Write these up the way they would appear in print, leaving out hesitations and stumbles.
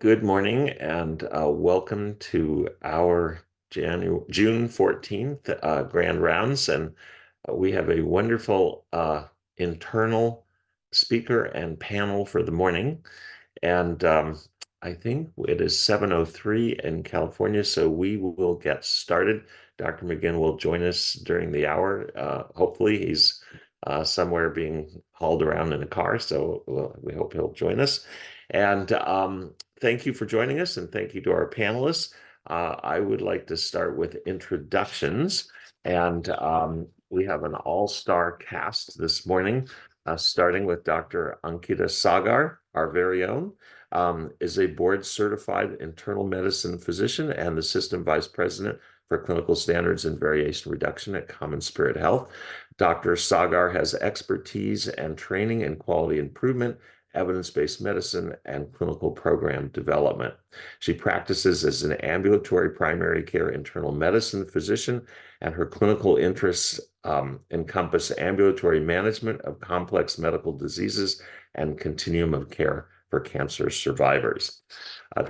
Good morning and welcome to our June 14th Grand Rounds. And we have a wonderful internal speaker and panel for the morning. And I think it is 7:03 in California, so we will get started. Dr. McGinn will join us during the hour. Hopefully, he's somewhere being hauled around in a car, so we hope he'll join us. And thank you for joining us, and thank you to our panelists. I would like to start with introductions, and we have an all-star cast this morning, starting with Dr. Ankita Sagar, our very own, is a board-certified internal medicine physician and the system vice president for clinical standards and variation reduction at Common Spirit Health. Dr. Sagar has expertise and training in quality improvement, evidence-based medicine, and clinical program development. She practices as an ambulatory primary care internal medicine physician, and her clinical interests encompass ambulatory management of complex medical diseases and continuum of care for cancer survivors.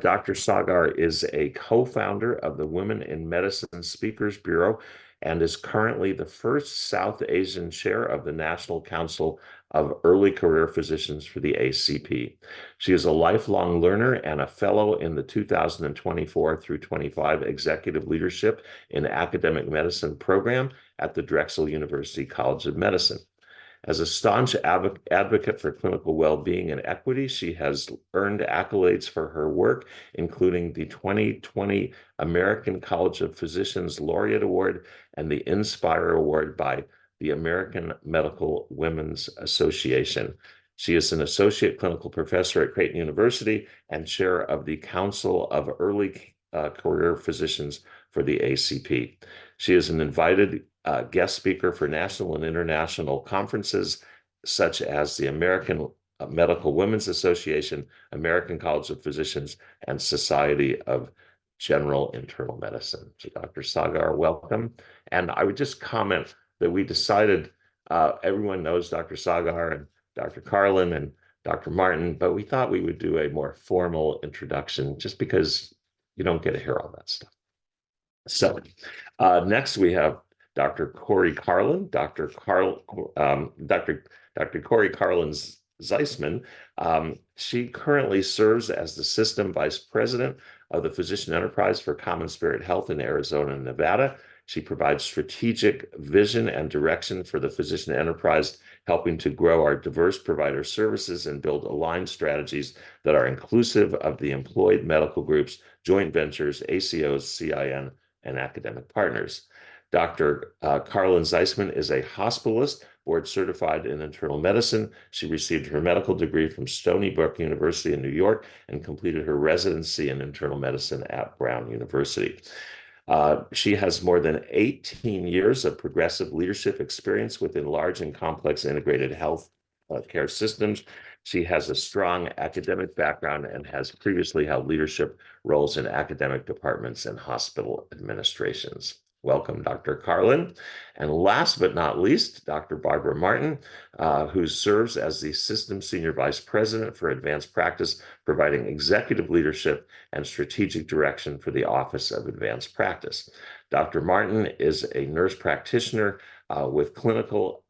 Dr. Sagar is a co-founder of the Women in Medicine Speakers Bureau and is currently the first South Asian chair of the National Council of Early Career Physicians for the ACP. She is a lifelong learner and a fellow in the 2024 through 25 Executive Leadership in Academic Medicine program at the Drexel University College of Medicine. As a staunch advocate for clinical well-being and equity, she has earned accolades for her work, including the 2020 American College of Physicians Laureate Award and the Inspire Award by the American Medical Women's Association. She is an associate clinical professor at Creighton University and chair of the Council of Early Career Physicians for the ACP. She is an invited guest speaker for national and international conferences, such as the American Medical Women's Association, American College of Physicians, and Society of General Internal Medicine. So Dr. Sagar, welcome. And I would just comment that we decided, everyone knows Dr. Sagar and Dr. Carlin and Dr. Martin, but we thought we would do a more formal introduction just because you don't get to hear all that stuff. So next we have Dr. Corey Carlin, Dr. Corey Carlin Zeisman. She currently serves as the System Vice President of the Physician Enterprise for Common Spirit Health in Arizona and Nevada. She provides strategic vision and direction for the physician enterprise, helping to grow our diverse provider services and build aligned strategies that are inclusive of the employed medical groups, joint ventures, ACOs, CIN, and academic partners. Dr. Carlin Zeisman is a hospitalist, board certified in internal medicine. She received her medical degree from Stony Brook University in New York and completed her residency in internal medicine at Brown University. She has more than 18 years of progressive leadership experience within large and complex integrated health care systems. She has a strong academic background and has previously held leadership roles in academic departments and hospital administrations. Welcome, Dr. Carlin. And last but not least, Dr. Barbara Martin, who serves as the System Senior Vice President for Advanced Practice, providing executive leadership and strategic direction for the Office of Advanced Practice. Dr. Martin is a nurse practitioner with clinical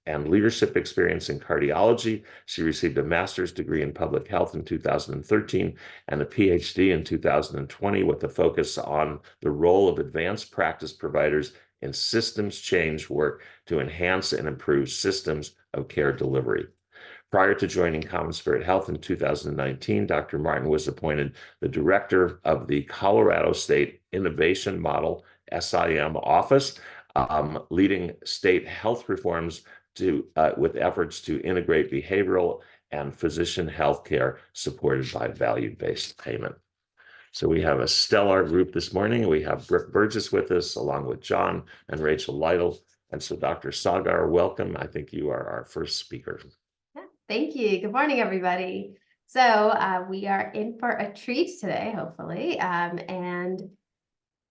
and leadership experience in cardiology. She received a master's degree in public health in 2013 and a PhD in 2020 with a focus on the role of advanced practice providers in systems change work to enhance and improve systems of care delivery. Prior to joining Common Spirit Health in 2019, Dr. Martin was appointed the director of the Colorado State Innovation Model, SIM office, leading state health reforms with efforts to integrate behavioral and physician healthcare supported by value-based payment. So we have a stellar group this morning. We have Brooke Burgess with us, along with John and Rachel Lytle. And so Dr. Sagar, welcome. I think you are our first speaker. Thank you. Good morning, everybody. So we are in for a treat today, hopefully. And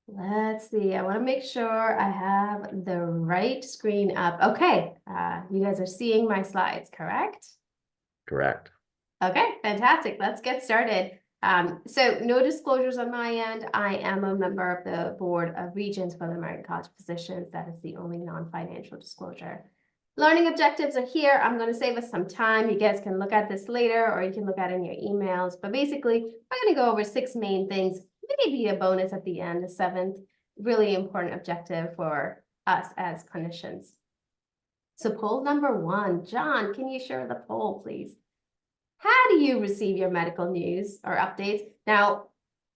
let's see, I want to make sure I have the right screen up. Okay, you guys are seeing my slides, correct? Correct. Okay, fantastic. Let's get started. So no disclosures on my end. I am a member of the Board of Regents for the American College of Physicians. That is the only non-financial disclosure. Learning objectives are here. I'm going to save us some time. You guys can look at this later, or you can look at it in your emails. But basically, we're going to go over 6 main things, maybe a bonus at the end, the 7th really important objective for us as clinicians. So poll number 1, John, can you share the poll, please? How do you receive your medical news or updates? Now,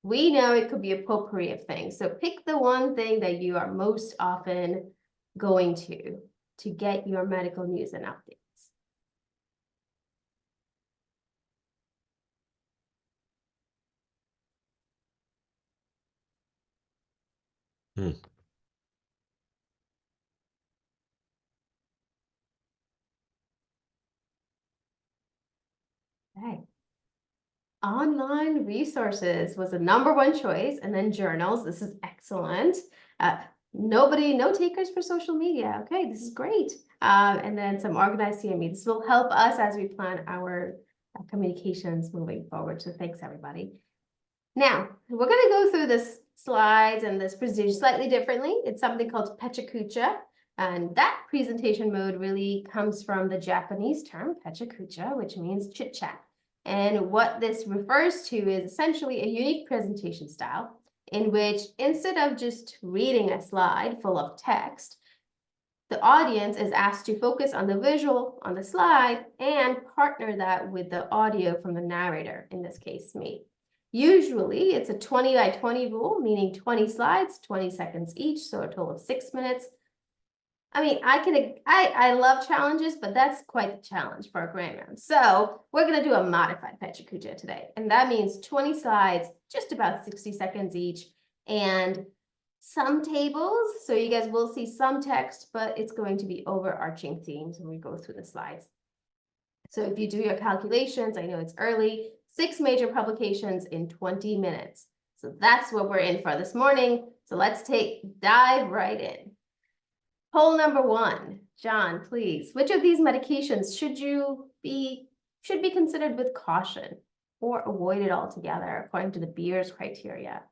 we know it could be a potpourri of things. So pick the one thing that you are most often going to get your medical news and updates. Hmm. Okay. Online resources was the #1 choice, and then journals. This is excellent. No takers for social media. Okay, this is great. And then some organized CME. This will help us as we plan our communications moving forward. So thanks, everybody. Now, we're going to go through this slides and this presentation slightly differently. It's something called pechakucha. And that presentation mode really comes from the Japanese term pechakucha, which means chit chat. And what this refers to is essentially a unique presentation style in which instead of just reading a slide full of text, the audience is asked to focus on the visual on the slide and partner that with the audio from the narrator, in this case, me. Usually it's a 20 by 20 rule, meaning 20 slides, 20 seconds each, so a total of 6 minutes. I mean, I love challenges, but that's quite the challenge for a grand round. So we're going to do a modified pechakucha today. And that means 20 slides, just about 60 seconds each, and some tables. So you guys will see some text, but it's going to be overarching themes when we go through the slides. So if you do your calculations, I know it's early, 6 major publications in 20 minutes. So that's what we're in for this morning. So let's dive right in. Poll number 1, John, please. Which of these medications should be considered with caution or avoided altogether according to the Beers criteria?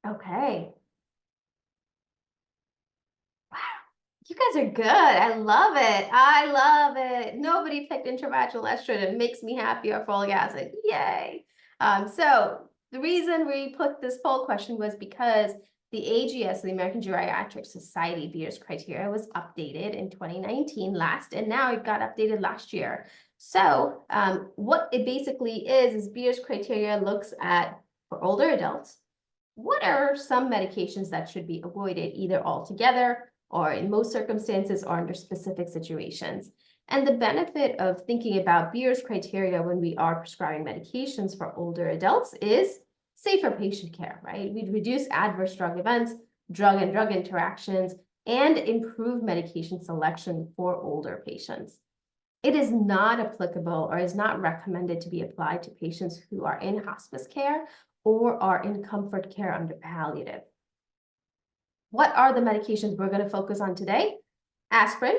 Okay. Wow, you guys are good. I love it. I love it. Nobody picked intravaginal estrogen. It makes me happy, or folic acid. Yay. So the reason we put this poll question was because the AGS, the American Geriatric Society Beers criteria, was updated in 2019 last, and now it got updated last year. So what it basically is Beers criteria looks at, for older adults, what are some medications that should be avoided either altogether or in most circumstances or under specific situations. And the benefit of thinking about Beers criteria when we are prescribing medications for older adults is safer patient care, right? We'd reduce adverse drug events, drug and drug interactions, and improve medication selection for older patients. It is not applicable or is not recommended to be applied to patients who are in hospice care or are in comfort care under palliative. What are the medications we're going to focus on today? Aspirin,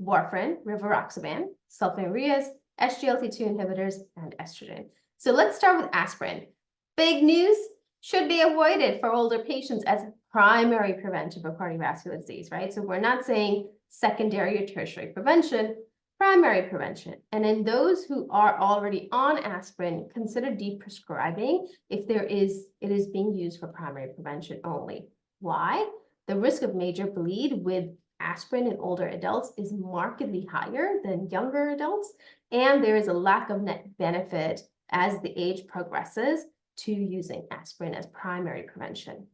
warfarin, rivaroxaban, sulfonylureas, SGLT2 inhibitors, and estrogen. So let's start with aspirin. Big news, should be avoided for older patients as primary prevention for cardiovascular disease, right? So we're not saying secondary or tertiary prevention, primary prevention. And in those who are already on aspirin, consider deprescribing if it is being used for primary prevention only. Why? The risk of major bleed with aspirin in older adults is markedly higher than younger adults, and there is a lack of net benefit as the age progresses to using aspirin as primary prevention.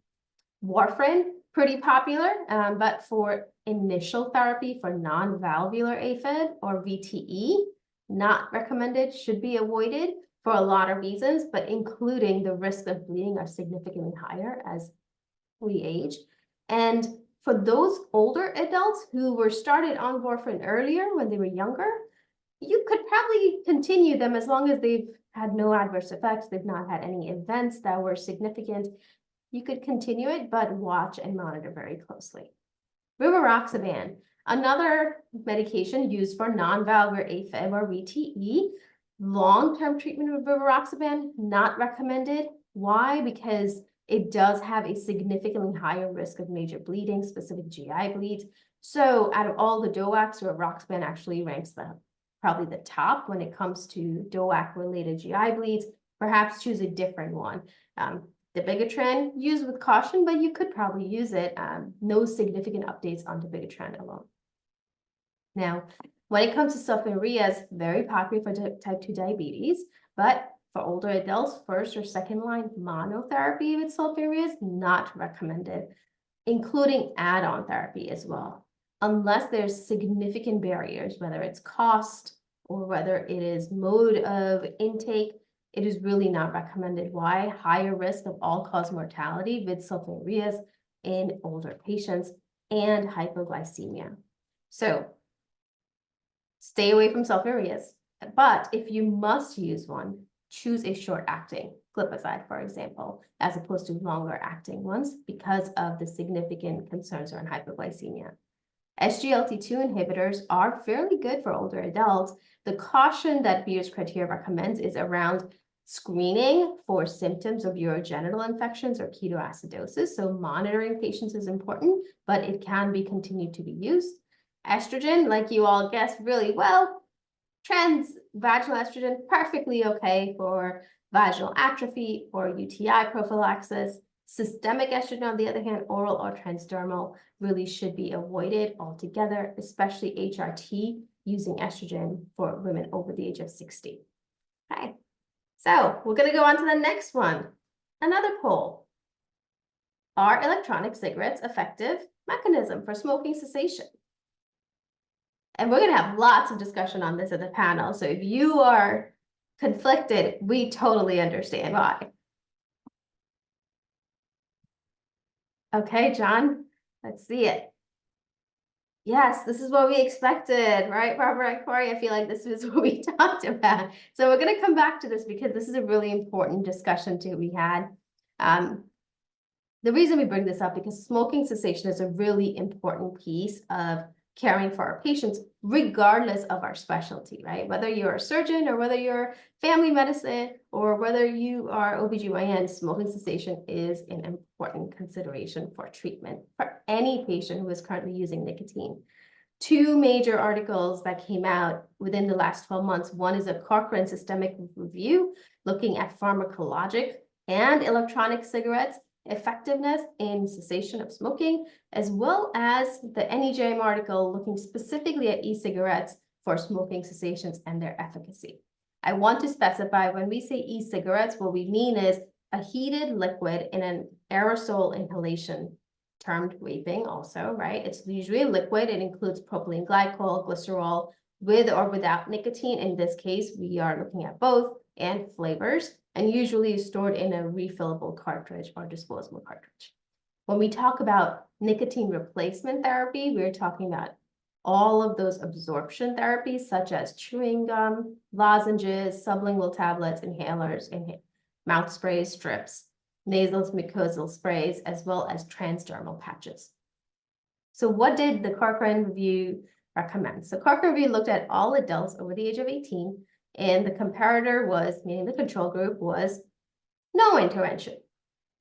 Warfarin, pretty popular, but for initial therapy for non-valvular AFib or VTE, not recommended, should be avoided for a lot of reasons, but including the risk of bleeding are significantly higher as we age. And for those older adults who were started on warfarin earlier when they were younger, you could probably continue them as long as they've had no adverse effects, they've not had any events that were significant. You could continue it, but watch and monitor very closely. Rivaroxaban, another medication used for non-valvular AFib or VTE. Long-term treatment with rivaroxaban, not recommended. Why? Because it does have a significantly higher risk of major bleeding, specific GI bleeds. So out of all the DOACs, rivaroxaban actually ranks probably the top when it comes to DOAC-related GI bleeds. Perhaps choose a different one. Dabigatran, used with caution, but you could probably use it. No significant updates on dabigatran alone. Now, when it comes to sulfonylureas, very popular for type 2 diabetes, but for older adults, first or second line monotherapy with sulfonylureas, not recommended, including add-on therapy as well. Unless there's significant barriers, whether it's cost or whether it is mode of intake, it is really not recommended. Why? Higher risk of all-cause mortality with sulfonylureas in older patients and hypoglycemia. So stay away from sulfonylureas. But if you must use one, choose a short-acting glipizide, for example, as opposed to longer-acting ones because of the significant concerns around hypoglycemia. SGLT2 inhibitors are fairly good for older adults. The caution that Beer's criteria recommends is around screening for symptoms of urogenital infections or ketoacidosis. So monitoring patients is important, but it can be continued to be used. Estrogen, like you all guessed really well, trans vaginal estrogen, perfectly okay for vaginal atrophy or UTI prophylaxis. Systemic estrogen, on the other hand, oral or transdermal, really should be avoided altogether, especially HRT using estrogen for women over the age of 60. Okay, so we're going to go on to the next one. Another poll. Are electronic cigarettes effective mechanism for smoking cessation? And we're going to have lots of discussion on this at the panel. So if you are conflicted, we totally understand why. Okay, John, let's see it. Yes, this is what we expected, right, Barbara and Corey? I feel like this is what we talked about. So we're going to come back to this because this is a really important discussion too we had. The reason we bring this up because smoking cessation is a really important piece of caring for our patients, regardless of our specialty, right? Whether you're a surgeon or whether you're family medicine or whether you are OBGYN, smoking cessation is an important consideration for treatment for any patient who is currently using nicotine. Two major articles that came out within the last 12 months. One is a Cochrane systemic review looking at pharmacologic and electronic cigarettes effectiveness in cessation of smoking, as well as the NEJM article looking specifically at e-cigarettes for smoking cessations and their efficacy. I want to specify when we say e-cigarettes, what we mean is a heated liquid in an aerosol inhalation, termed vaping also, right? It's usually a liquid. It includes propylene glycol, glycerol, with or without nicotine. In this case, we are looking at both, and flavors, and usually stored in a refillable cartridge or disposable cartridge. When we talk about nicotine replacement therapy, we're talking about all of those absorption therapies, such as chewing gum, lozenges, sublingual tablets, inhalers, mouth sprays, strips, nasal mucosal sprays, as well as transdermal patches. So what did the Cochrane review recommend? So Cochrane review looked at all adults over the age of 18, and the comparator was, meaning the control group, was no intervention,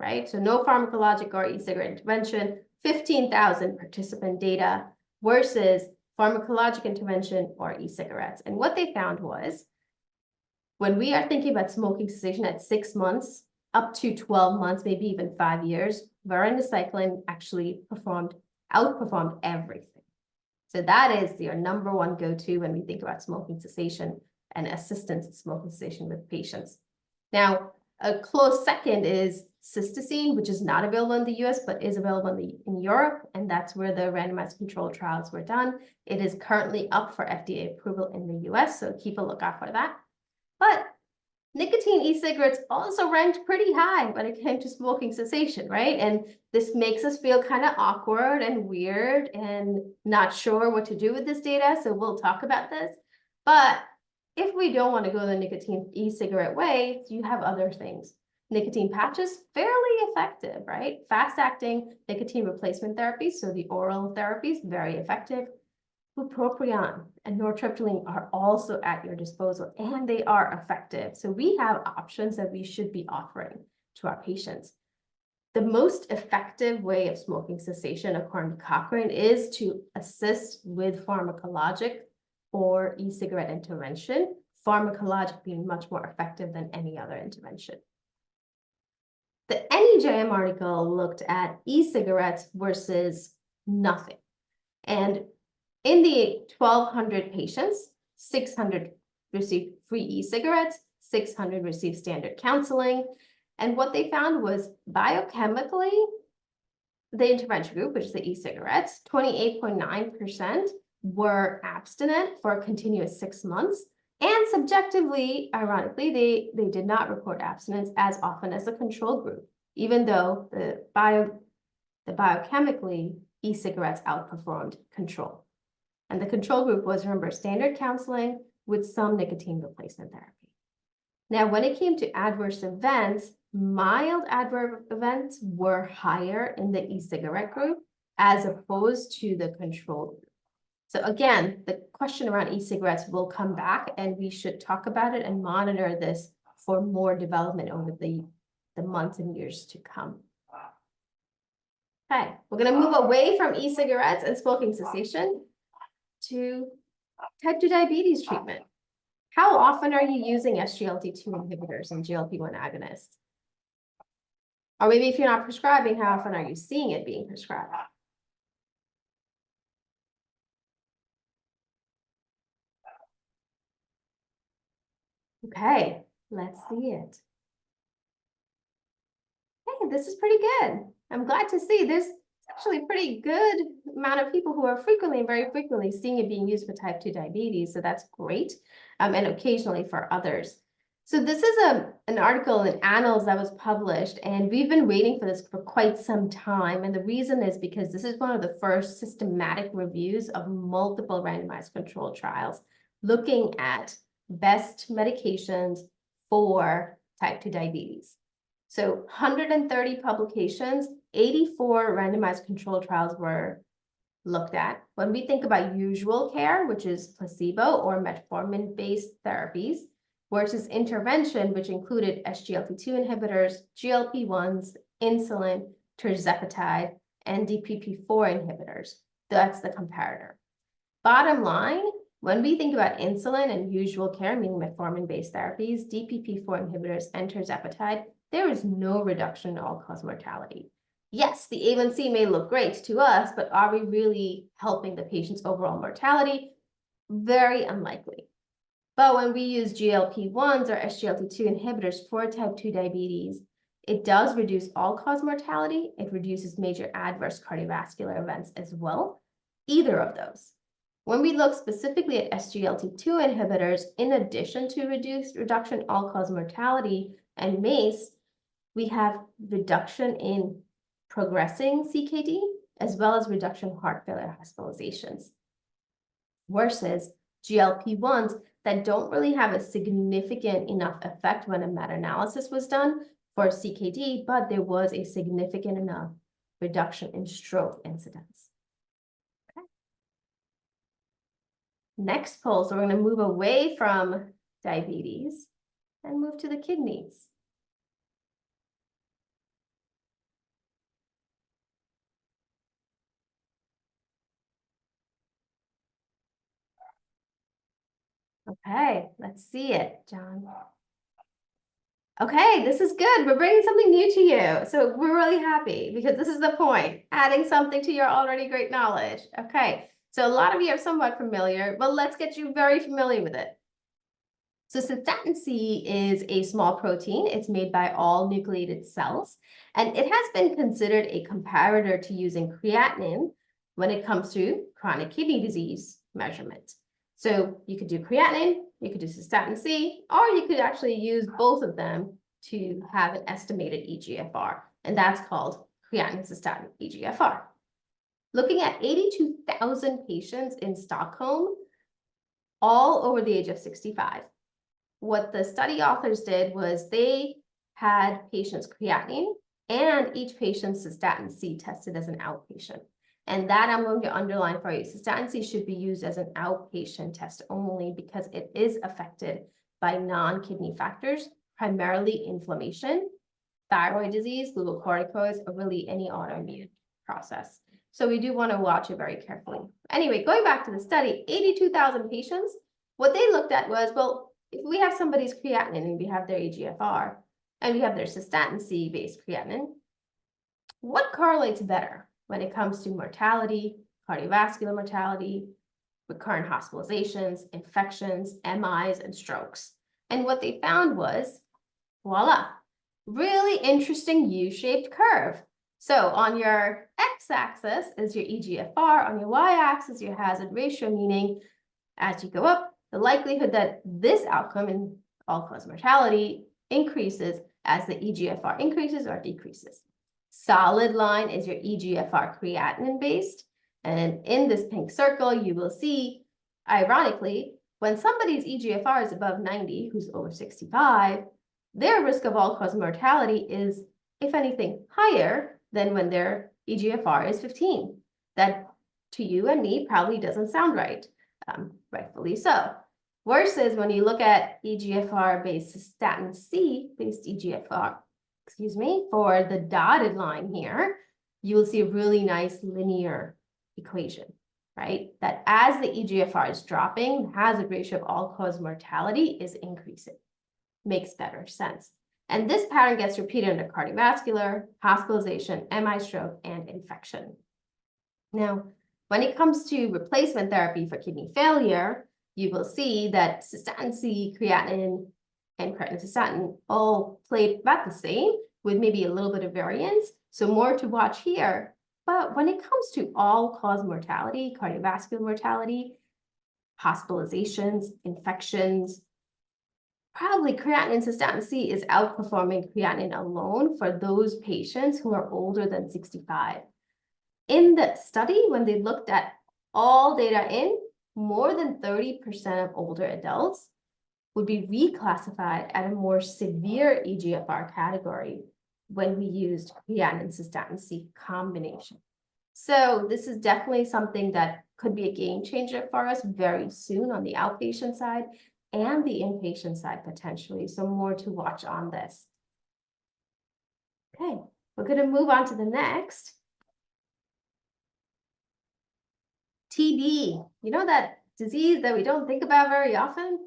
right? So no pharmacologic or e-cigarette intervention, 15,000 participant data versus pharmacologic intervention or e-cigarettes. And what they found was, when we are thinking about smoking cessation at 6 months, up to 12 months, maybe even 5 years, varenicline actually outperformed everything. So that is your number one go-to when we think about smoking cessation and assistance in smoking cessation with patients. Now, a close second is cystatin, which is not available in the US, but is available in Europe, and that's where the randomized controlled trials were done. It is currently up for FDA approval in the US, so keep a lookout for that. But nicotine e-cigarettes also ranked pretty high when it came to smoking cessation, right? And this makes us feel kind of awkward and weird and not sure what to do with this data, so we'll talk about this. But if we don't want to go the nicotine e-cigarette way, you have other things. nicotine patches, fairly effective, right? Fast-acting nicotine replacement therapies, so the oral therapies, very effective. Bupropion and nortriptyline are also at your disposal, and they are effective. So we have options that we should be offering to our patients. The most effective way of smoking cessation, according to Cochrane, is to assist with pharmacologic or e-cigarette intervention, pharmacologic being much more effective than any other intervention. The NEJM article looked at e-cigarettes versus nothing. And in the 1,200 patients, 600 received free e-cigarettes, 600 received standard counseling. And what they found was biochemically, the intervention group, which is the e-cigarettes, 28.9% were abstinent for a continuous 6 months. And subjectively, ironically, they did not report abstinence as often as the control group, even though the biochemically e-cigarettes outperformed control. And the control group was, remember, standard counseling with some nicotine replacement therapy. Now, when it came to adverse events, mild adverse events were higher in the e-cigarette group as opposed to the control group. So again, the question around e-cigarettes will come back, and we should talk about it and monitor this for more development over the months and years to come. Okay, we're going to move away from e-cigarettes and smoking cessation to type 2 diabetes treatment. How often are you using SGLT2 inhibitors and GLP-1 agonists? Or maybe if you're not prescribing, how often are you seeing it being prescribed? Okay, let's see it. Hey, this is pretty good. I'm glad to see there's actually a pretty good amount of people who are frequently and very frequently seeing it being used for type 2 diabetes. So that's great. And occasionally for others. So this is an article in Annals that was published, and we've been waiting for this for quite some time. And the reason is because this is one of the first systematic reviews of multiple randomized controlled trials looking at best medications for type 2 diabetes. So 130 publications, 84 randomized controlled trials were looked at. When we think about usual care, which is placebo or metformin-based therapies, versus intervention, which included SGLT2 inhibitors, GLP-1s, insulin, tirzepatide, and DPP-4 inhibitors. That's the comparator. Bottom line, when we think about insulin and usual care, meaning metformin-based therapies, DPP-4 inhibitors, and tirzepatide, there is no reduction in all-cause mortality. Yes, the A1C may look great to us, but are we really helping the patient's overall mortality? Very unlikely. But when we use GLP-1s or SGLT2 inhibitors for type 2 diabetes, it does reduce all-cause mortality. It reduces major adverse cardiovascular events as well, either of those. When we look specifically at SGLT2 inhibitors, in addition to reduction in all-cause mortality and MACE, we have reduction in progressing CKD, as well as reduction in heart failure hospitalizations, versus GLP-1s that don't really have a significant enough effect when a meta-analysis was done for CKD, but there was a significant enough reduction in stroke incidence. Okay. Next poll, so we're going to move away from diabetes and move to the kidneys. Okay, let's see it, John. Okay, this is good. We're bringing something new to you. So we're really happy because this is the point, adding something to your already great knowledge. Okay, so a lot of you are somewhat familiar, but let's get you very familiar with it. So cystatin C is a small protein. It's made by all nucleated cells, and it has been considered a comparator to using creatinine when it comes to chronic kidney disease measurement. So you could do creatinine, you could do cystatin C, or you could actually use both of them to have an estimated eGFR, and that's called creatinine cystatin eGFR. Looking at 82,000 patients in Stockholm, all over the age of 65. What the study authors did was they had patients' creatinine and each patient's cystatin C tested as an outpatient. And that I'm going to underline for you. Cystatin C should be used as an outpatient test only because it is affected by non-kidney factors, primarily inflammation, thyroid disease, glucocorticoids, or really any autoimmune process. So we do want to watch it very carefully. Anyway, going back to the study, 82,000 patients, what they looked at was, well, if we have somebody's creatinine and we have their eGFR and we have their cystatin C based creatinine, what correlates better when it comes to mortality, cardiovascular mortality, recurrent hospitalizations, infections, MIs, and strokes? And what they found was, voila, really interesting U-shaped curve. So on your x-axis is your eGFR, on your y-axis your hazard ratio, meaning as you go up, the likelihood that this outcome in all-cause mortality increases as the eGFR increases or decreases. Solid line is your eGFR creatinine based, and in this pink circle you will see, ironically, when somebody's eGFR is above 90, who's over 65, their risk of all-cause mortality is, if anything, higher than when their eGFR is 15. That, to you and me, probably doesn't sound right, rightfully so. Worse is when you look at eGFR-based cystatin C-based eGFR, for the dotted line here, you will see a really nice linear equation, right? That as the eGFR is dropping, the hazard ratio of all-cause mortality is increasing. Makes better sense. And this pattern gets repeated under cardiovascular, hospitalization, MI, stroke, and infection. Now, when it comes to replacement therapy for kidney failure, you will see that cystatin C, creatinine, and creatinine cystatin all played about the same with maybe a little bit of variance. So more to watch here. But when it comes to all-cause mortality, cardiovascular mortality, hospitalizations, infections, probably creatinine cystatin C is outperforming creatinine alone for those patients who are older than 65. In the study, when they looked at all data in, more than 30% of older adults would be reclassified at a more severe eGFR category when we used creatinine cystatin C combination. So this is definitely something that could be a game changer for us very soon on the outpatient side and the inpatient side potentially. So more to watch on this. Okay, we're going to move on to the next. TB, you know that disease that we don't think about very often?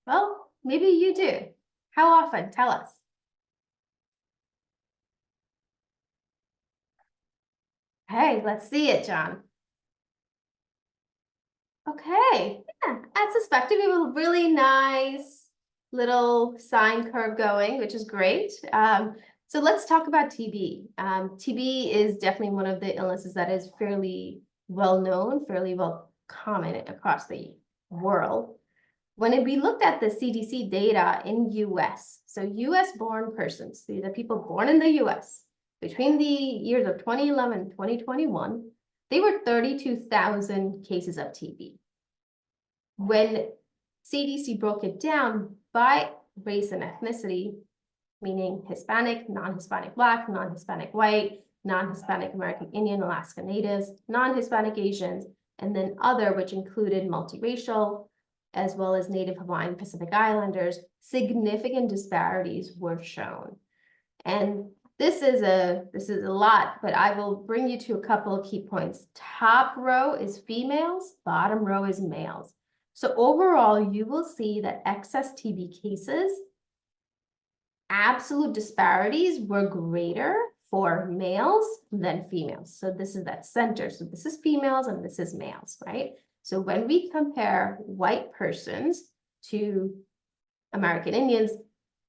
Well, maybe you do. How often? Tell us. Hey, let's see it, John. Okay, yeah, as suspected, we have a really nice little sine curve going, which is great. So let's talk about TB. TB is definitely one of the illnesses that is fairly well known, fairly well common across the world. When we looked at the CDC data in US, so US born persons, these are people born in the US, between the years of 2011 and 2021, they were 32,000 cases of TB. When CDC broke it down by race and ethnicity, meaning Hispanic, non-Hispanic Black, non-Hispanic White, non-Hispanic American Indian, Alaska Natives, non-Hispanic Asians, and then other, which included multiracial, as well as Native Hawaiian Pacific Islanders, significant disparities were shown. And this is a lot, but I will bring you to a couple of key points. Top row is females, bottom row is males. So overall, you will see that excess TB cases, absolute disparities were greater for males than females. So this is that center. So this is females and this is males, right? So when we compare white persons to American Indians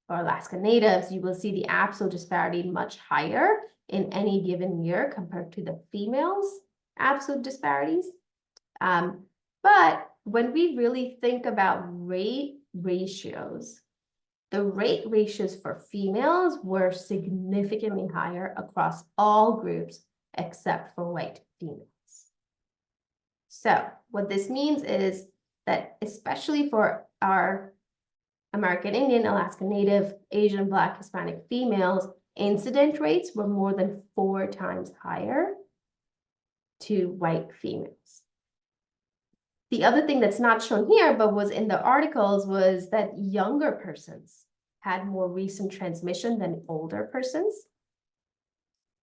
or Alaska Natives, you will see the absolute disparity much higher in any given year compared to the females' absolute disparities. But when we really think about rate ratios, the rate ratios for females were significantly higher across all groups except for white females. So what this means is that especially for our American Indian, Alaska Native, Asian, Black, Hispanic females, incident rates were more than 4 times higher to white females. The other thing that's not shown here, but was in the articles, was that younger persons had more recent transmission than older persons.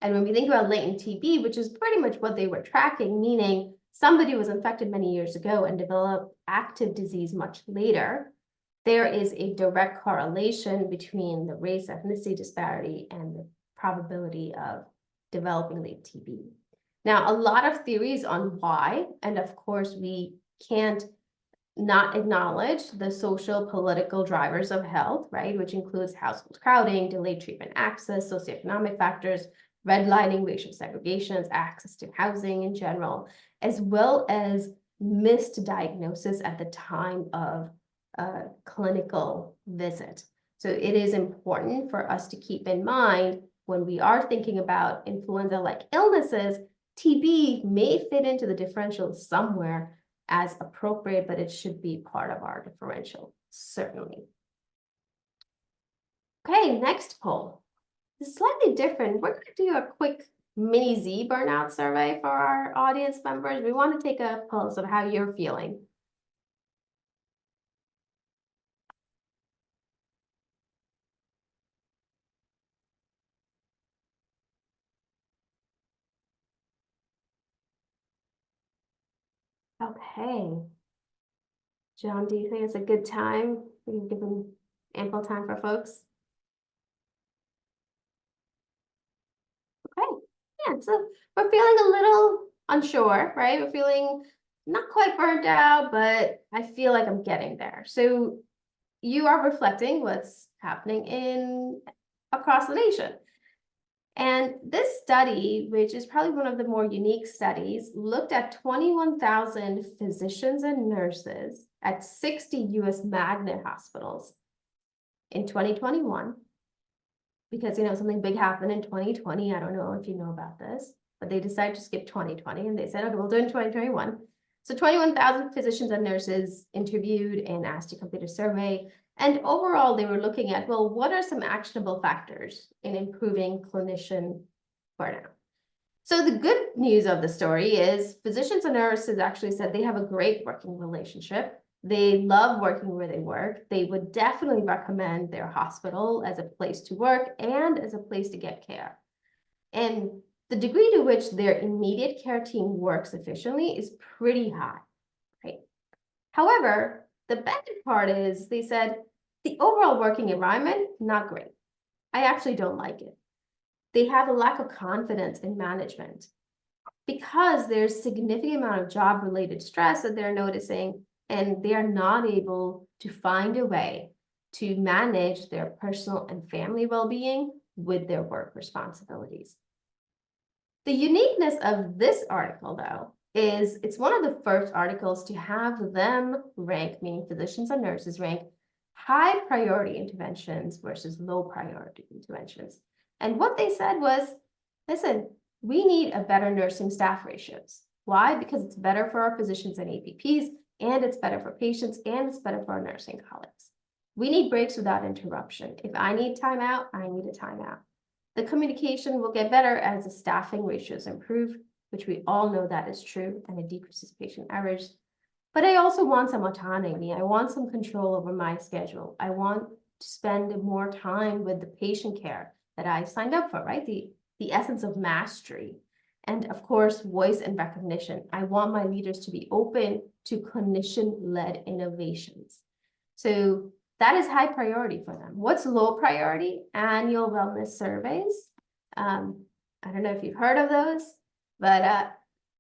And when we think about latent TB, which is pretty much what they were tracking, meaning somebody was infected many years ago and developed active disease much later, there is a direct correlation between the race ethnicity disparity and the probability of developing latent TB. Now, a lot of theories on why, and of course we can't not acknowledge the social political drivers of health, right, which includes household crowding, delayed treatment access, socioeconomic factors, redlining, racial segregations, access to housing in general, as well as missed diagnosis at the time of a clinical visit. So it is important for us to keep in mind when we are thinking about influenza-like illnesses, TB may fit into the differential somewhere as appropriate, but it should be part of our differential, certainly. Okay, next poll. This is slightly different. We're going to do a quick mini Z burnout survey for our audience members. We want to take a pulse of how you're feeling. Okay. John, do you think it's a good time? We can give them ample time for folks. Okay, yeah, so we're feeling a little unsure, right? We're feeling not quite burnt out, but I feel like I'm getting there. So you are reflecting what's happening across the nation. And this study, which is probably one of the more unique studies, looked at 21,000 physicians and nurses at 60 US magnet hospitals in 2021. Because, something big happened in 2020. I don't know if you know about this, but they decided to skip 2020 and they said, okay, we'll do it in 2021. So 21,000 physicians and nurses interviewed and asked to complete a survey. And overall, they were looking at, well, what are some actionable factors in improving clinician burnout? So the good news of the story is physicians and nurses actually said they have a great working relationship. They love working where they work. They would definitely recommend their hospital as a place to work and as a place to get care. And the degree to which their immediate care team works efficiently is pretty high, right? However, the bad part is they said the overall working environment, not great. I actually don't like it. They have a lack of confidence in management because there's significant amount of job-related stress that they're noticing, and they are not able to find a way to manage their personal and family well-being with their work responsibilities. The uniqueness of this article, though, is it's one of the first articles to have them rank, meaning physicians and nurses rank high priority interventions versus low priority interventions. And what they said was, listen, we need a better nursing staff ratios. Why? Because it's better for our physicians and APPs, and it's better for patients, and it's better for our nursing colleagues. We need breaks without interruption. If I need time out, I need a timeout. The communication will get better as the staffing ratios improve, which we all know that is true, and it decreases patient errors. But I also want some autonomy. I want some control over my schedule. I want to spend more time with the patient care that I signed up for, right? The essence of mastery. And of course, voice and recognition. I want my leaders to be open to clinician-led innovations. So that is high priority for them. What's low priority? Annual wellness surveys. I don't know if you've heard of those, but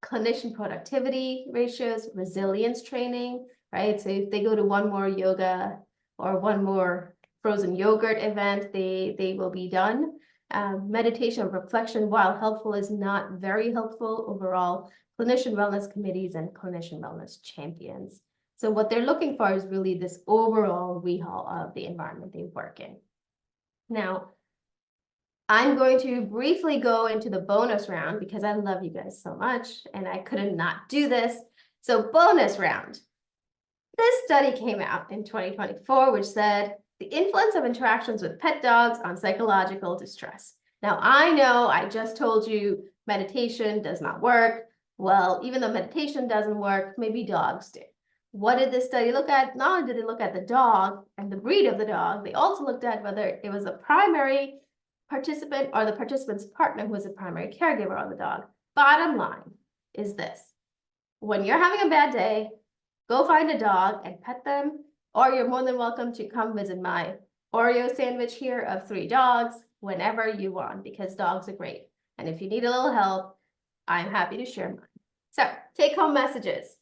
clinician productivity ratios, resilience training, right? So if they go to one more yoga or one more frozen yogurt event, they will be done. Meditation and reflection, while helpful, is not very helpful overall. Clinician wellness committees and clinician wellness champions. So what they're looking for is really this overall rehaul of the environment they work in. Now, I'm going to briefly go into the bonus round because I love you guys so much and I couldn't not do this. So bonus round. This study came out in 2024, which said The influence of interactions with pet dogs on psychological distress. Now, I know I just told you meditation does not work. Well, even though meditation doesn't work, maybe dogs do. What did this study look at? Not only did they look at the dog and the breed of the dog, they also looked at whether it was a primary participant or the participant's partner who was a primary caregiver on the dog. Bottom line is this: when you're having a bad day, go find a dog and pet them, or you're more than welcome to come visit my Oreo sandwich here of 3 dogs whenever you want, because dogs are great. And if you need a little help, I'm happy to share mine. So, take home messages.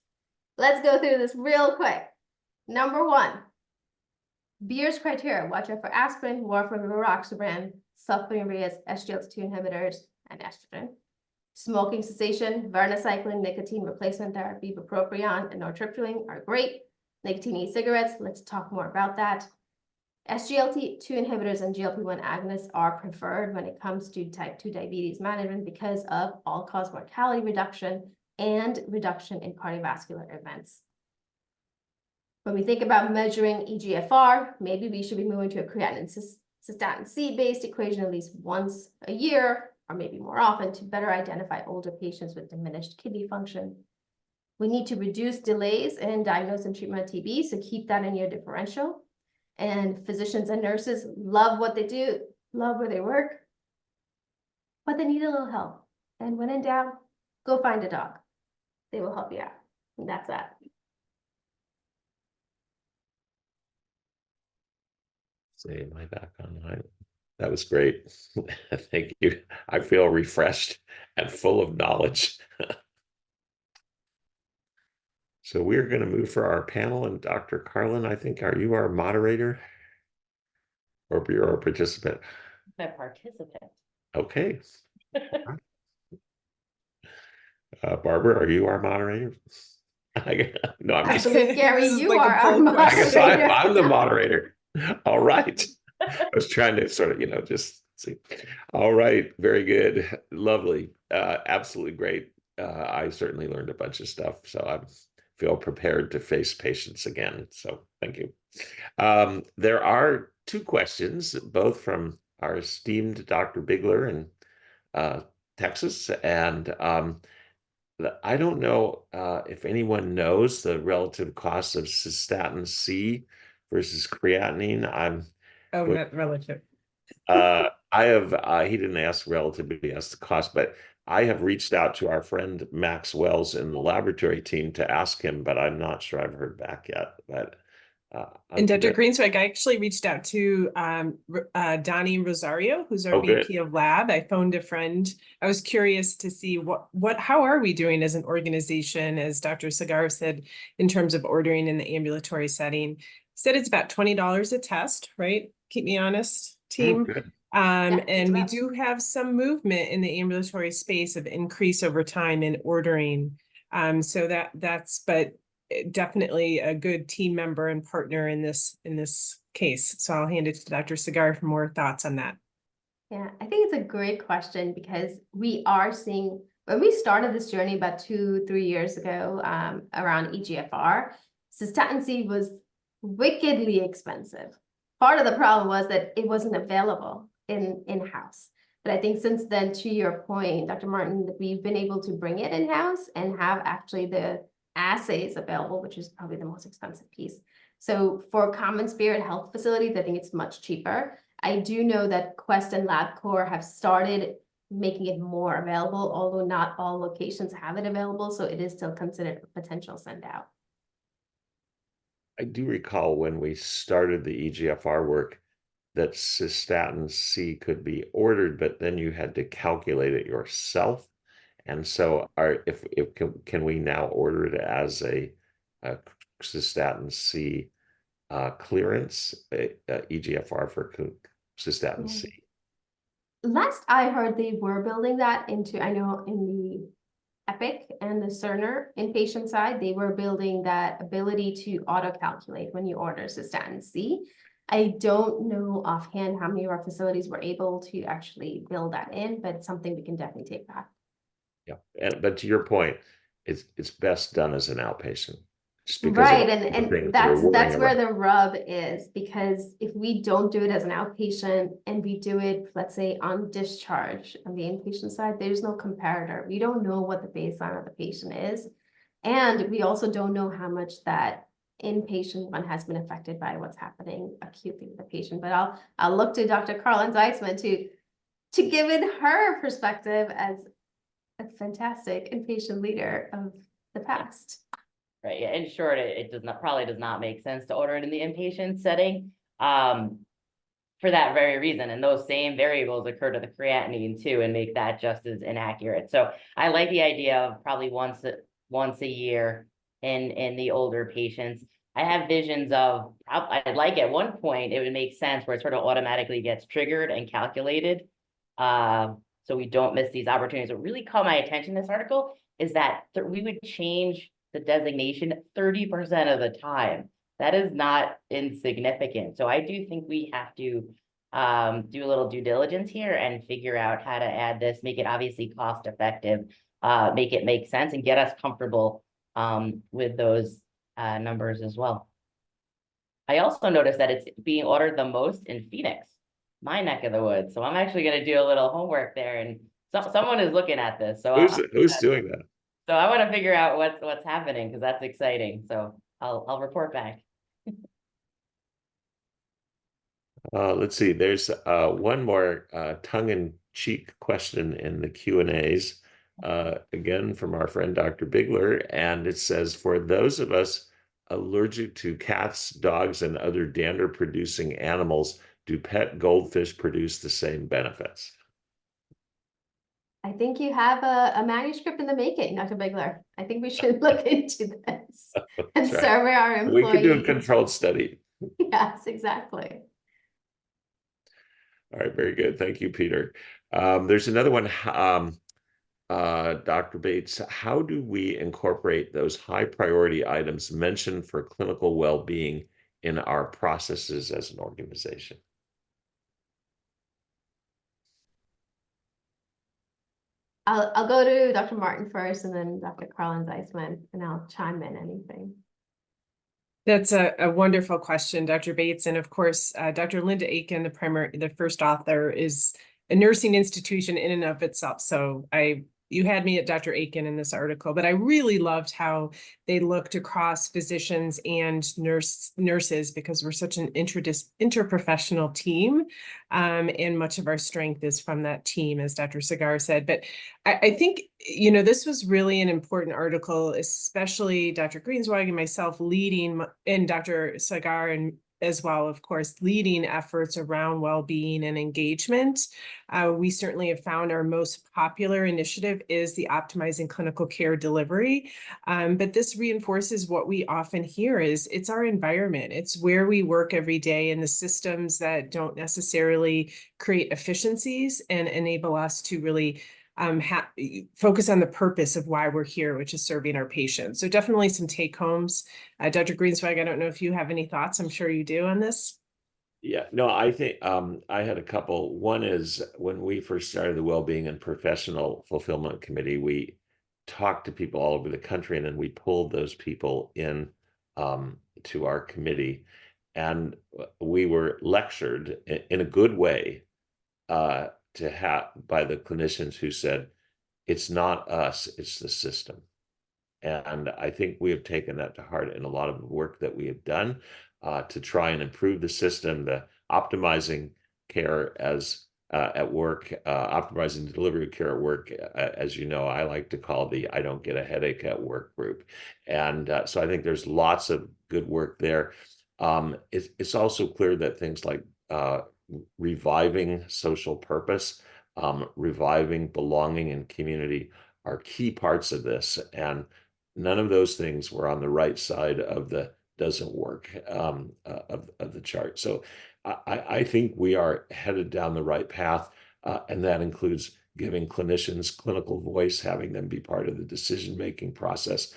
Let's go through this real quick. Number 1, Beer's criteria. Watch out for aspirin, warfarin, rivaroxaban, sulfonylureas, SGLT2 inhibitors, and estrogen. Smoking cessation, varenicline, nicotine replacement therapy, bupropion, and nortriptyline are great. Nicotine e-cigarettes, let's talk more about that. SGLT2 inhibitors and GLP-1 agonists are preferred when it comes to type 2 diabetes management because of all-cause mortality reduction and reduction in cardiovascular events. When we think about measuring eGFR, maybe we should be moving to a creatinine cystatin C-based equation at least once a year, or maybe more often, to better identify older patients with diminished kidney function. We need to reduce delays in diagnosis and treatment of TB, so keep that in your differential. And physicians and nurses love what they do, love where they work, but they need a little help. And when in doubt, go find a dog. They will help you out. And that's that. Say, am I back online? That was great. Thank you. I feel refreshed and full of knowledge. So we're going to move for our panel, and Dr. Carlin, I think, are you our moderator or you're our participant? A participant. Okay. Barbara, are you our moderator? No, I'm just Actually, Gary, This is you like a are our poll I question. guess moderator. I'm the moderator. All right. I was trying to sort of, just see. All right. Very good. Lovely. Absolutely great. I certainly learned a bunch of stuff, so I feel prepared to face patients again. So thank you. There are 2 questions, both from our esteemed Dr. Bigler in Texas. And I don't know if anyone knows the relative cost of cystatin C versus creatinine. Oh, not relative. I have, he didn't ask relative, he asked the cost, but I have reached out to our friend Max Wells in the laboratory team to ask him, but I'm not sure I've heard back yet. But And Dr. Greenswag, I actually reached out to Donnie Rosario, who's our VP of lab. I phoned a friend. I was curious to see how are we doing as an organization, as Dr. Cigar said, in terms of ordering in the ambulatory setting. He said it's about $20 a test, right? Keep me honest, team. Good. And we do have some movement in the ambulatory space of increase over time in ordering. So that's definitely a good team member and partner in this case. So I'll hand it to Dr. Cigar for more thoughts on that. Yeah, I think it's a great question, because we are seeing, when we started this journey about 2-3 years ago, around eGFR, cystatin C was wickedly expensive. Part of the problem was that it wasn't available in-house. But I think since then, to your point, Dr. Martin, we've been able to bring it in-house and have actually the assays available, which is probably the most expensive piece. So for Common Spirit health facilities, I think it's much cheaper. I do know that Quest and LabCorp have started making it more available, although not all locations have it available, so it is still considered a potential send out. I do recall when we started the eGFR work that cystatin C could be ordered, but then you had to calculate it yourself. And so can we now order it as a cystatin C clearance, eGFR for cystatin C? Last I heard, they were building that into, I know in the Epic and the Cerner inpatient side, they were building that ability to auto-calculate when you order cystatin C. I don't know offhand how many of our facilities were able to actually build that in, but something we can definitely take back. Yeah, but to your point, it's best done as an outpatient. just because of Right, the and things that are worrying that's where about. the rub is, because if we don't do it as an outpatient and we do it, let's say, on discharge on the inpatient side, there's no comparator. We don't know what the baseline of the patient is. And we also don't know how much that inpatient one has been affected by what's happening acutely with the patient. But I'll look to Dr. Carlin-Zeisman to give in her perspective as a fantastic inpatient leader of the past. Right. Yeah. In short, it probably does not make sense to order it in the inpatient setting. For that very reason. And those same variables occur to the creatinine too, and make that just as inaccurate. So I like the idea of probably once a year in the older patients. I have visions of, I'd like at one point, it would make sense where it sort of automatically gets triggered and calculated. So we don't miss these opportunities. What really caught my attention in this article is that we would change the designation 30% of the time. That is not insignificant. So I do think we have to do a little due diligence here and figure out how to add this, make it obviously cost effective, make it make sense, and get us comfortable with those numbers as well. I also noticed that it's being ordered the most in Phoenix, my neck of the woods. So I'm actually going to do a little homework there, and someone is looking at this. So who's doing that? So I want to figure out what's happening, because that's exciting. So I'll report back. Let's see, there's one more tongue-in-cheek question in the Q&As, again from our friend Dr. Bigler, and it says, for those of us allergic to cats, dogs, and other dander-producing animals, do pet goldfish produce the same benefits? I think you have a manuscript in the making, Dr. Bigler. I think we should look into this and survey our employees. We could do a controlled study. Yes, exactly. All right, very good. Thank you, Peter. There's another one, Dr. Bates. How do we incorporate those high priority items mentioned for clinical well-being in our processes as an organization? I'll go to Dr. Martin first, and then Dr. Carlin-Zeisman, and I'll chime in anything. That's a wonderful question, Dr. Bates. And of course, Dr. Linda Aiken, the first author, is a nursing institution in and of itself. So you had me at Dr. Aiken in this article, but I really loved how they looked across physicians and nurses, because we're such an interprofessional team. And much of our strength is from that team, as Dr. Cigar said. But I think, this was really an important article, especially Dr. Greenswag and myself leading, and Dr. Cigar and as well, of course, leading efforts around well-being and engagement. We certainly have found our most popular initiative is the Optimizing Clinical Care Delivery. But this reinforces what we often hear is it's our environment. It's where we work every day, and the systems that don't necessarily create efficiencies and enable us to really focus on the purpose of why we're here, which is serving our patients. So definitely some take homes. Dr. Greenswag, I don't know if you have any thoughts. I'm sure you do on this. Yeah, no, I think I had a couple. One is when we first started the Wellbeing and Professional Fulfillment Committee, we talked to people all over the country, and then we pulled those people in to our committee, and we were lectured in a good way by the clinicians who said, it's not us, it's the system. And I think we have taken that to heart in a lot of the work that we have done to try and improve the system, the optimizing care as at work, optimizing the delivery of care at work, as you know, I like to call the I don't get a headache at work group. And so I think there's lots of good work there. It's also clear that things like reviving social purpose, reviving belonging and community are key parts of this. And none of those things were on the right side of the doesn't work of the chart. So I think we are headed down the right path. And that includes giving clinicians clinical voice, having them be part of the decision-making process.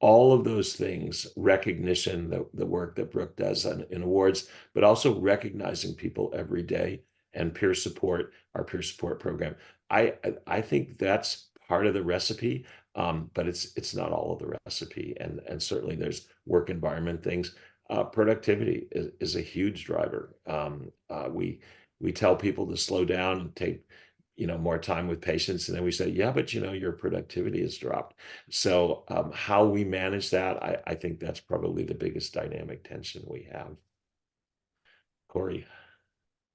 All of those things, recognition, the work that Brooke does in awards, but also recognizing people every day, and peer support, our peer support program. I think that's part of the recipe, but it's not all of the recipe. And certainly there's work environment things. Productivity is a huge driver. We tell people to slow down and take more time with patients, and then we say, yeah, but your productivity has dropped. So how we manage that, I think that's probably the biggest dynamic tension we have. Corey.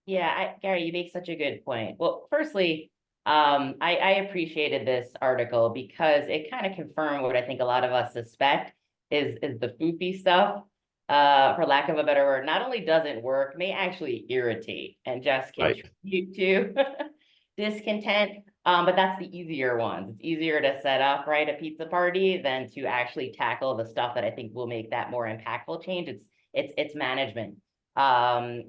Yeah, Gary, you make such a good point. Well, firstly, I appreciated this article because it kind of confirmed what I think a lot of us suspect is the foofy stuff, for lack of a better word. Not only doesn't work, may actually irritate and just contribute to discontent. But that's the easier ones. It's easier to set up, right, a pizza party than to actually tackle the stuff that I think will make that more impactful change. It's management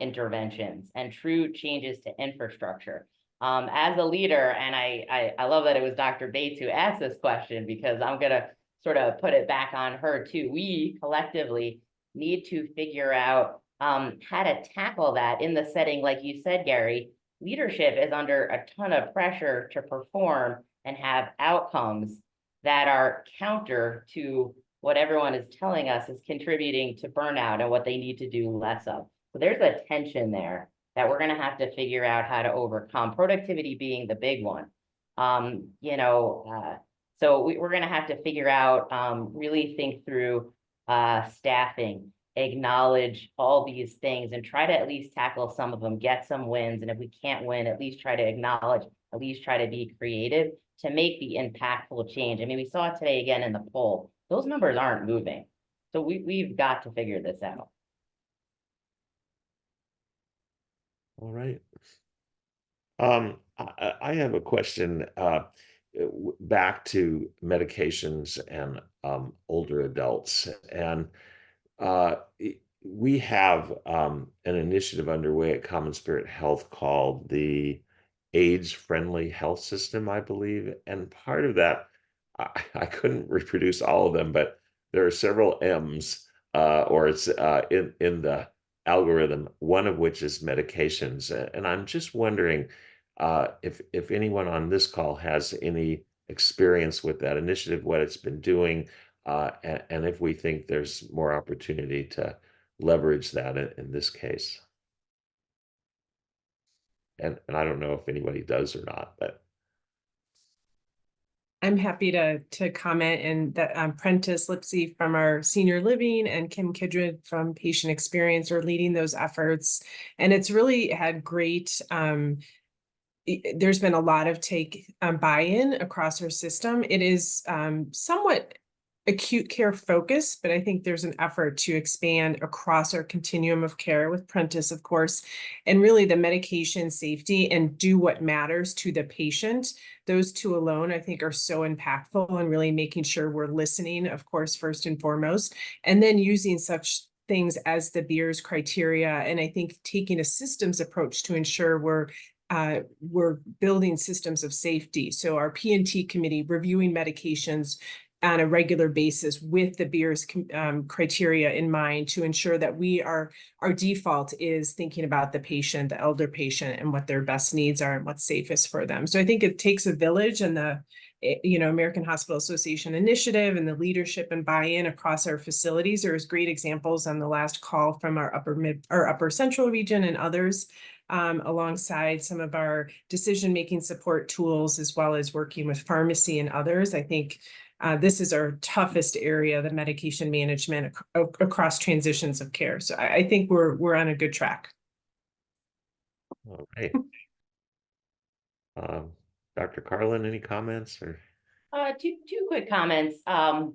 interventions and true changes to infrastructure. As a leader, and I love that it was Dr. Bates who asked this question, because I'm gonna sort of put it back on her too. We collectively need to figure out how to tackle that in the setting, like you said, Gary. Leadership is under a ton of pressure to perform and have outcomes that are counter to what everyone is telling us is contributing to burnout and what they need to do less of. So there's a tension there that we're going to have to figure out how to overcome, productivity being the big one. So we're going to have to figure out, really think through staffing, acknowledge all these things, and try to at least tackle some of them, get some wins. And if we can't win, at least try to acknowledge, at least try to be creative to make the impactful change. I mean, we saw it today again in the poll. Those numbers aren't moving. So we've got to figure this out. All right. I have a question back to medications and older adults. And we have an initiative underway at Common Spirit Health called the AIDS-Friendly Health System, I believe. And part of that, I couldn't reproduce all of them, but there are several M's, or it's in the algorithm, one of which is medications. And I'm just wondering if anyone on this call has any experience with that initiative, what it's been doing, and if we think there's more opportunity to leverage that in this case. And I don't know if anybody does or not, but I'm happy to comment, and that Prentice Lipsey from our senior living and Kim Kidred from patient experience are leading those efforts. And it's really had great, there's been a lot of buy-in across our system. It is somewhat acute care focused, but I think there's an effort to expand across our continuum of care with Prentice, of course, and really the medication safety and do what matters to the patient. Those two alone, I think, are so impactful, and really making sure we're listening, of course, first and foremost, and then using such things as the Beers criteria. And I think taking a systems approach to ensure we're building systems of safety. So our P&T committee reviewing medications on a regular basis with the Beers criteria in mind, to ensure that our default is thinking about the patient, the elder patient, and what their best needs are and what's safest for them. So I think it takes a village, and the American Hospital Association initiative and the leadership and buy-in across our facilities. There's great examples on the last call from our upper central region and others, alongside some of our decision-making support tools, as well as working with pharmacy and others. I think this is our toughest area, the medication management across transitions of care. So I think we're on a good track. All right. Dr. Carlin, any comments or? Two quick comments. When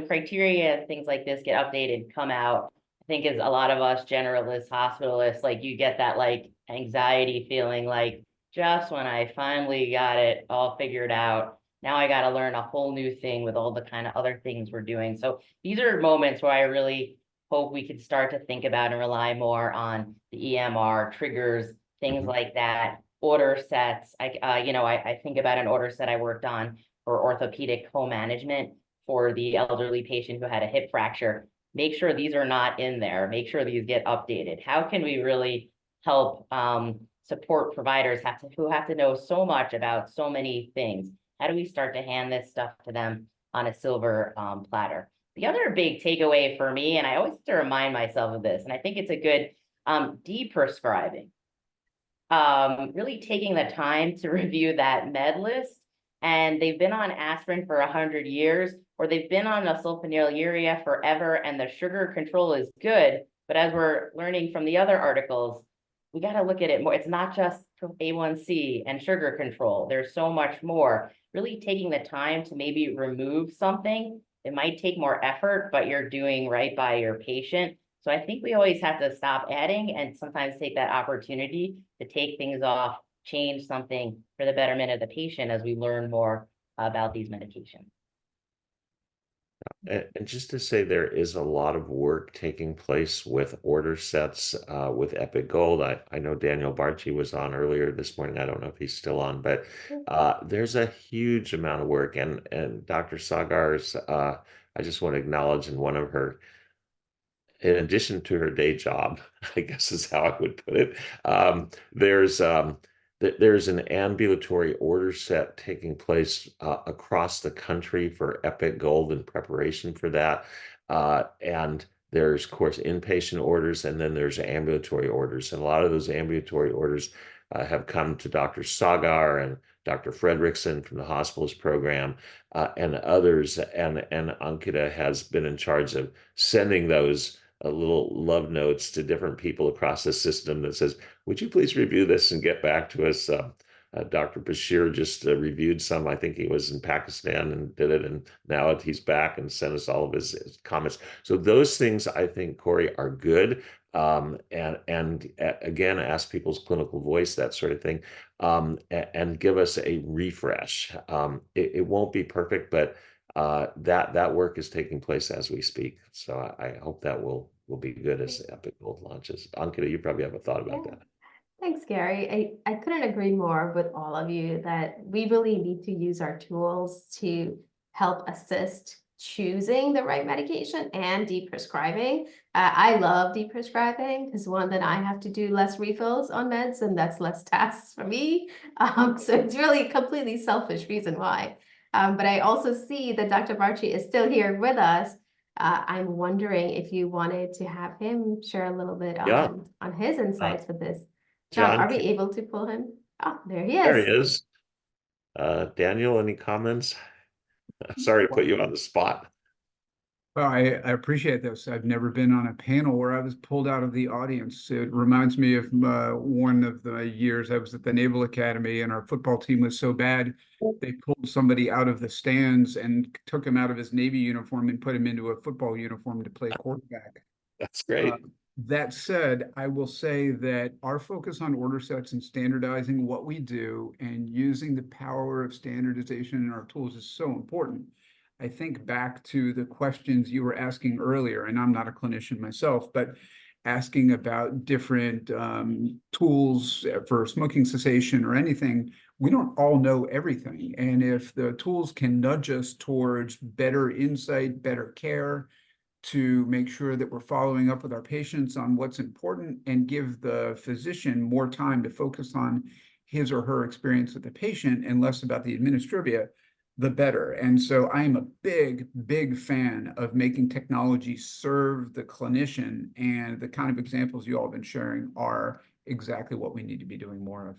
criteria and things like this get updated, come out, I think as a lot of us generalists, hospitalists, like you get that like anxiety feeling, like just when I finally got it all figured out, now I got to learn a whole new thing with all the kind of other things we're doing. So these are moments where I really hope we could start to think about and rely more on the EMR triggers, things like that, order sets. I think about an order set I worked on for orthopedic co-management for the elderly patient who had a hip fracture. Make sure these are not in there. Make sure these get updated. How can we really help support providers who have to know so much about so many things. How do we start to hand this stuff to them on a silver platter? The other big takeaway for me, and I always have to remind myself of this, and I think it's a good deprescribing. Really taking the time to review that med list, and they've been on aspirin for 100 years, or they've been on a sulfonylurea forever, and the sugar control is good. But as we're learning from the other articles, we got to look at it more. It's not just A1C and sugar control. There's so much more. Really taking the time to maybe remove something. It might take more effort, but you're doing right by your patient. So I think we always have to stop adding and sometimes take that opportunity to take things off, change something for the betterment of the patient as we learn more about these medications. And just to say, there is a lot of work taking place with order sets with Epic Gold. I know Daniel Barchi was on earlier this morning. I don't know if he's still on, but there's a huge amount of work. And Dr. Sagar's, I just want to acknowledge in one of her, in addition to her day job, I guess is how I would put it, there's an ambulatory order set taking place across the country for Epic Gold in preparation for that. And there's, of course, inpatient orders, and then there's ambulatory orders. And a lot of those ambulatory orders have come to Dr. Sagar and Dr. Fredrickson from the hospitals program and others. And Ankita has been in charge of sending those little love notes to different people across the system that says, would you please review this and get back to us? Dr. Bashir just reviewed some. I think he was in Pakistan and did it, and now he's back and sent us all of his comments. So those things, I think, Corey, are good. And again, ask people's clinical voice, that sort of thing, and give us a refresh. It won't be perfect, but that work is taking place as we speak. So I hope that will be good as Epic Gold launches. Ankita, you probably have a thought about that. Thanks, Gary. I couldn't agree more with all of you that we really need to use our tools to help assist choosing the right medication and deprescribing. I love deprescribing because one, then I have to do less refills on meds, and that's less tasks for me. So it's really a completely selfish reason why. But I also see that Dr. Barchi is still here with us. I'm wondering if you wanted to have him share a little bit on his insights with this. John, are we able to pull him? Oh, there he is. There he is. Daniel, any comments? Sorry to put you on the spot. Well, I appreciate this. I've never been on a panel where I was pulled out of the audience. It reminds me of one of the years I was at the Naval Academy, and our football team was so bad, they pulled somebody out of the stands and took him out of his Navy uniform and put him into a football uniform to play quarterback. That's great. That said, I will say that our focus on order sets and standardizing what we do and using the power of standardization in our tools is so important. I think back to the questions you were asking earlier, and I'm not a clinician myself, but asking about different tools for smoking cessation or anything. We don't all know everything. And if the tools can nudge us towards better insight, better care, to make sure that we're following up with our patients on what's important and give the physician more time to focus on his or her experience with the patient and less about the administrivia, the better. And so I am a big, big fan of making technology serve the clinician, and the kind of examples you all have been sharing are exactly what we need to be doing more of.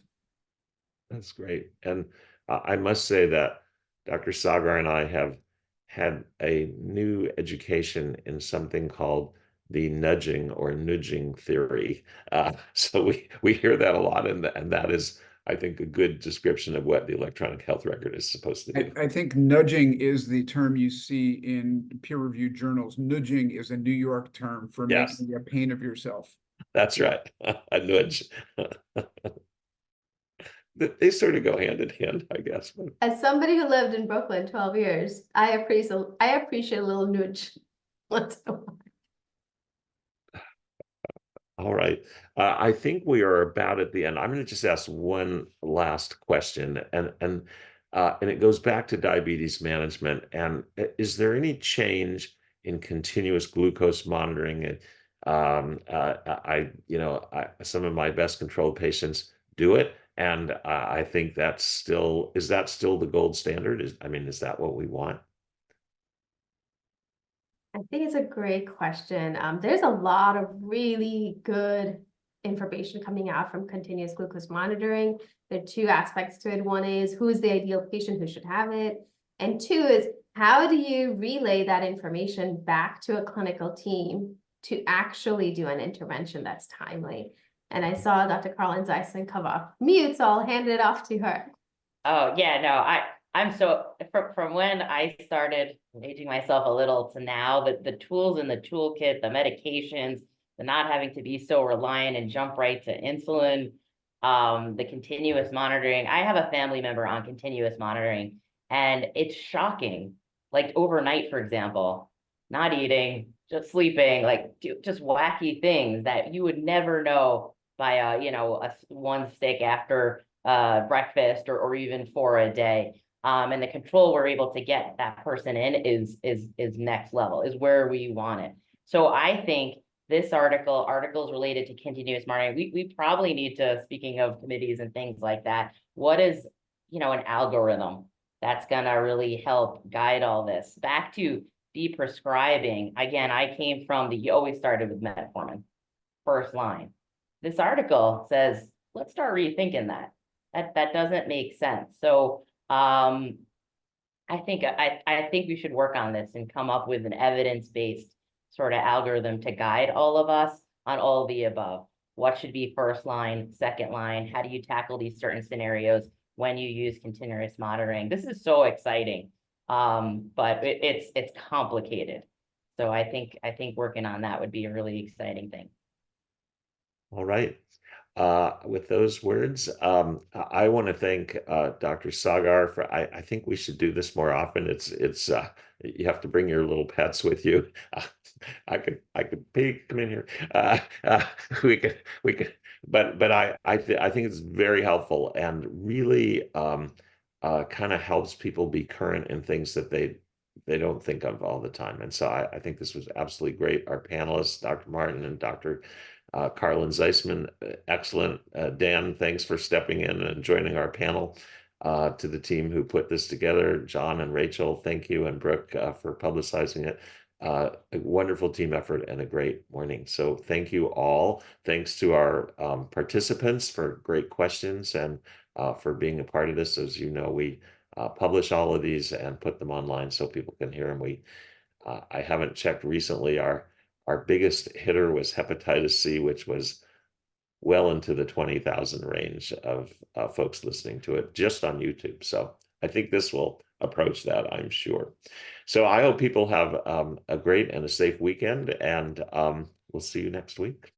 That's great. And I must say that Dr. Sagar and I have had a new education in something called the nudging or nudging theory. So we hear that a lot, and that is, I think, a good description of what the electronic health record is supposed to do. I think nudging is the term you see in peer-reviewed journals. Nudging is a New York term for making a pain of yourself. That's right, a nudge. They sort of go hand in hand, I guess. As somebody who lived in Brooklyn 12 years, I appreciate a little nudge once in a while. All right. I think we are about at the end. I'm going to just ask one last question, and it goes back to diabetes management. And is there any change in continuous glucose monitoring? Some of my best controlled patients do it. And I think that's still, is that still the gold standard? Is that what we want? I think it's a great question. There's a lot of really good information coming out from continuous glucose monitoring. There are two aspects to it. One is who is the ideal patient who should have it? And two is how do you relay that information back to a clinical team to actually do an intervention that's timely? And I saw Dr. Carlin Zeisman come off mute, so I'll hand it off to her. Oh, yeah, no, I'm so, from when I started aging myself a little to now, the tools in the toolkit, the medications, the not having to be so reliant and jump right to insulin, the continuous monitoring. I have a family member on continuous monitoring, and it's shocking. Like overnight, for example, not eating, just sleeping, like just wacky things that you would never know by one stick after breakfast or even for a day. And the control we're able to get that person in is next level, is where we want it. So I think this articles related to continuous monitoring, we probably need to, speaking of committees and things like that, what is, an algorithm that's gonna really help guide all this? Back to be prescribing, again, I came from you always started with metformin, first line. This article says, let's start rethinking that. That doesn't make sense. So I think we should work on this and come up with an evidence-based sort of algorithm to guide all of us on all of the above. What should be first line, second line? How do you tackle these certain scenarios when you use continuous monitoring? This is so exciting, but it's complicated. So I think working on that would be a really exciting thing. All right. With those words, I want to thank Dr. Sagar for. I think we should do this more often. It's you have to bring your little pets with you. I could come in here. We could, but I think it's very helpful and really kind of helps people be current in things that they don't think of all the time. And so I think this was absolutely great. Our panelists, Dr. Martin and Dr. Carlin Zeisman, excellent. Dan, thanks for stepping in and joining our panel. To the team who put this together, John and Rachel, thank you, and Brooke for publicizing it. A wonderful team effort and a great morning. So thank you all. Thanks to our participants for great questions and for being a part of this. As you know, we publish all of these and put them online so people can hear them. I haven't checked recently. Our biggest hitter was hepatitis C, which was well into the 20,000 range of folks listening to it just on YouTube. So I think this will approach that, I'm sure. So I hope people have a great and a safe weekend, and we'll see you next week.